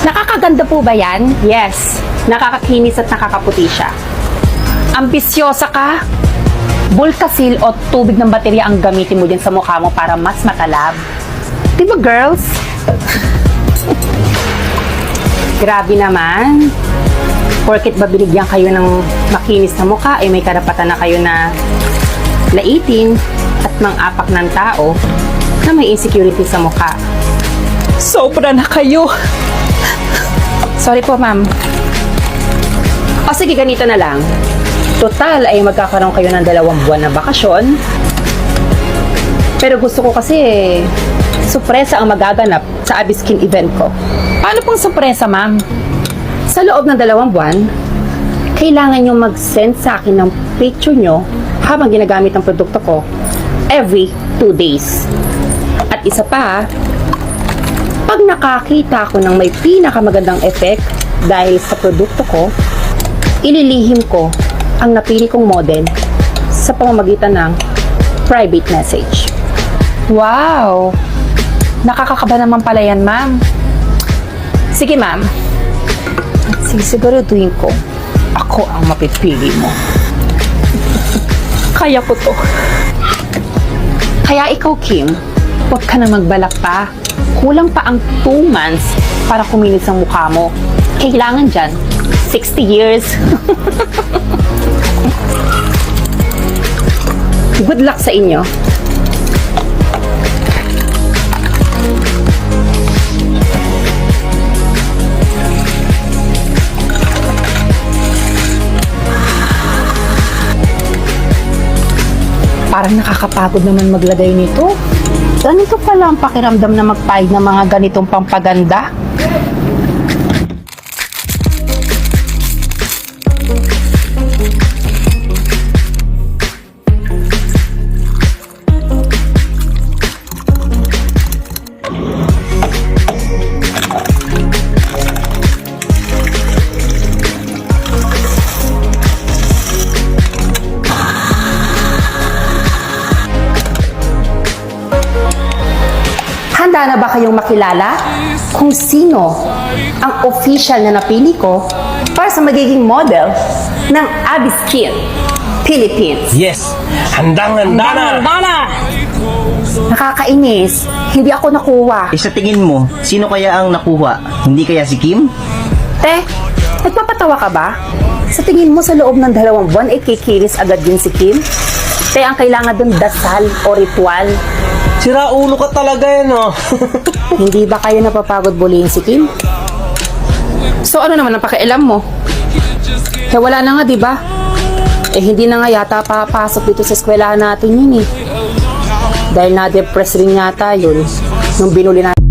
Nakakaganda po ba yan? Yes, nakakakinis at nakakaputi siya. Ambisyosa ka? Bulkasil o tubig ng baterya ang gamitin mo dyan sa mukha mo para mas matalab. Di ba, girls? Grabe naman. Porket ba binigyan kayo ng makinis na mukha, eh may karapatan na kayo na laitin at mang-apak ng tao na may insecurity sa mukha. Sobra na kayo. Sorry po, ma'am. O sige, ganito na lang. Total ay magkakaroon kayo ng 2 buwan na bakasyon. Pero gusto ko kasi sorpresa ang magaganap sa Abiskin event ko. Paano pong sorpresa, ma'am? Sa loob ng 2 buwan, kailangan nyo mag-send sa akin ng picture nyo habang ginagamit ang produkto ko every 2 days. At isa pa, pag nakakita ko ng may pinakamagandang effect dahil sa produkto ko, ililihim ko ang napili kong model sa pamamagitan ng private message. Wow! Nakakakaba naman pala yan, ma'am. Sige, ma'am. At sisiguraduhin ko, ako ang mapipili mo. Kaya ko to. Kaya ikaw, Kim, huwag ka na magbalak pa. Kulang pa ang 2 months para kuminis ang mukha mo. Kailangan dyan, 60 years. Good luck sa inyo. Parang nakakapagod naman maglagay nito. Ganito pala ang pakiramdam na magpahid ng mga ganitong pampaganda. Handa na ba kayong makilala kung sino ang official na napili ko para sa magiging model ng Abiskin Philippines? Yes! Handang-handa na! Nakakainis, hindi ako nakuha. Sa tingin mo, sino kaya ang nakuha? Hindi kaya si Kim? Te, nagpapatawa ka ba? Sa tingin mo sa loob ng 2 buwan, kikilis agad din si Kim? Te, ang kailangan dun dasal o ritual. Sira ulo ka talaga yan, oh. Hindi ba kayo napapagod bulihin si Kim? So ano naman ang pakialam mo? Eh wala na nga, di ba? Eh hindi na nga yata papasok dito sa eskwelahan natin yun eh. Dahil na-depress rin yata yun nung binuli natin.